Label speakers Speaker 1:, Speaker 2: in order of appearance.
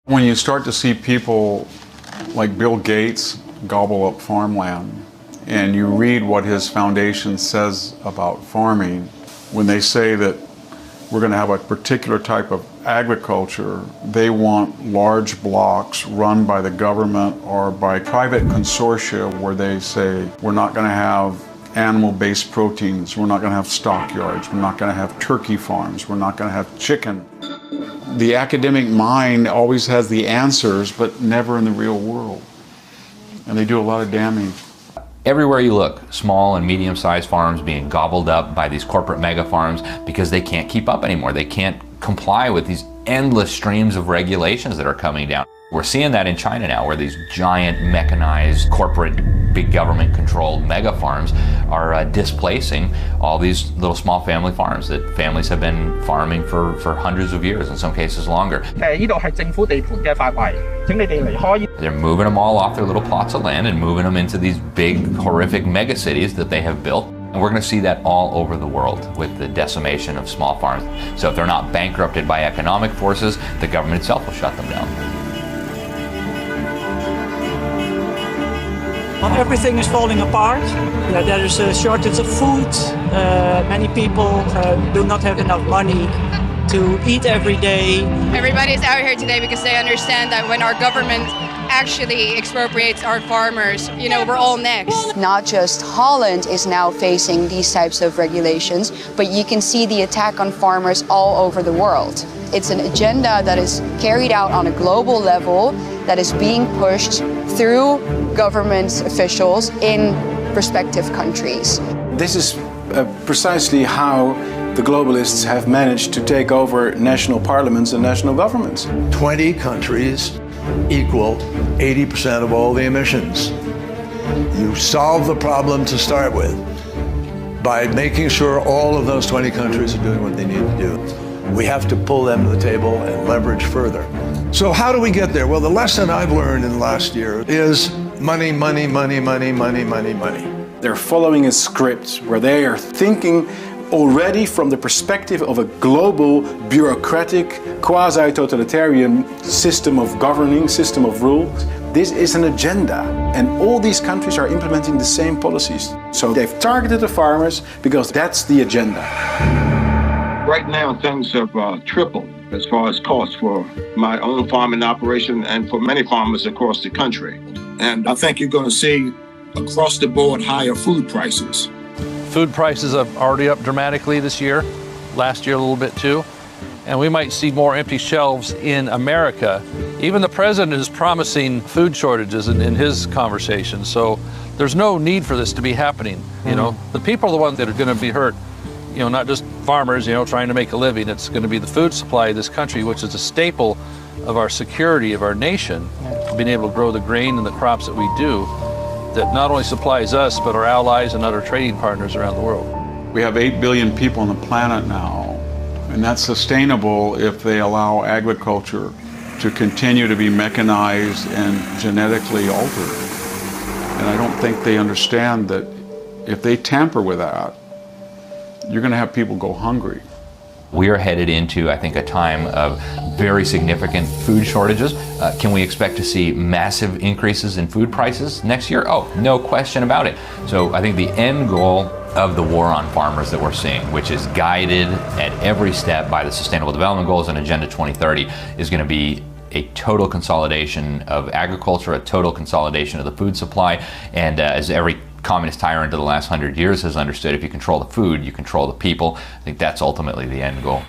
Speaker 1: When you start to see people like Bill Gates gobble up farmland, and you read what his foundation says about farming, when they say that we're going to have a particular type of agriculture, they want large blocks run by the government or by private consortia where they say we're not going to have animal-based proteins, we're not going to have stockyards, we're not going to have turkey farms, we're not going to have chicken. The academic mind always has the answers, but never in the real world. And they do a lot of damage.
Speaker 2: Everywhere you look, small and medium-sized farms being gobbled up by these corporate mega farms because they can't keep up anymore. They can't comply with these endless streams of regulations that are coming down. We're seeing that in China now, where these giant mechanized corporate, big government-controlled mega farms are displacing all these little small family farms that families have been farming for hundreds of years, in some cases longer. They're moving them all off their little plots of land and moving them into these big, horrific mega cities that they have built. And we're going to see that all over the world with the decimation of small farms. So if they're not bankrupted by economic forces, the government itself will shut them down.
Speaker 3: Everything is falling apart. There is a shortage of food. Many people do not have enough money to eat every day.
Speaker 4: Everybody's out here today because they understand that when our government actually expropriates our farmers, we're all next.
Speaker 5: Not just Holland is now facing these types of regulations, but you can see the attack on farmers all over the world. It's an agenda that is carried out on a global level, that is being pushed through government officials in respective countries.
Speaker 6: This is precisely how the globalists have managed to take over national parliaments and national governments.
Speaker 7: 20 countries equal 80% of all the emissions. You solve the problem to start with by making sure all of those 20 countries are doing what they need to do. We have to pull them to the table and leverage further. So how do we get there? Well, the lesson I've learned in the last year is money, money, money, money, money, money, money.
Speaker 6: They're following a script where they are thinking already from the perspective of a global, bureaucratic, quasi-totalitarian system of governing, system of rules. This is an agenda, and all these countries are implementing the same policies. So they've targeted the farmers because that's the agenda.
Speaker 8: Right now, things have tripled as far as costs for my own farming operation and for many farmers across the country.
Speaker 9: And I think you're going to see across the board higher food prices.
Speaker 10: Food prices are already up dramatically this year, last year a little bit too, and we might see more empty shelves in America. Even the president is promising food shortages in his conversations, so there's no need for this to be happening. The people are the ones that are going to be hurt. Not just farmers, trying to make a living. It's going to be the food supply of this country, which is a staple of our security, of our nation, being able to grow the grain and the crops that we do, that not only supplies us, but our allies and other trading partners around the world.
Speaker 1: We have 8 billion people on the planet now, and that's sustainable if they allow agriculture to continue to be mechanized and genetically altered. And I don't think they understand that if they tamper with that, you're going to have people go hungry.
Speaker 2: We are headed into, I think, a time of very significant food shortages. Can we expect to see massive increases in food prices next year? Oh, no question about it. So I think the end goal of the war on farmers that we're seeing, which is guided at every step by the Sustainable Development Goals and Agenda 2030, is going to be a total consolidation of agriculture, a total consolidation of the food supply, and as every communist tyrant of the last 100 years has understood, if you control the food, you control the people. I think that's ultimately the end goal.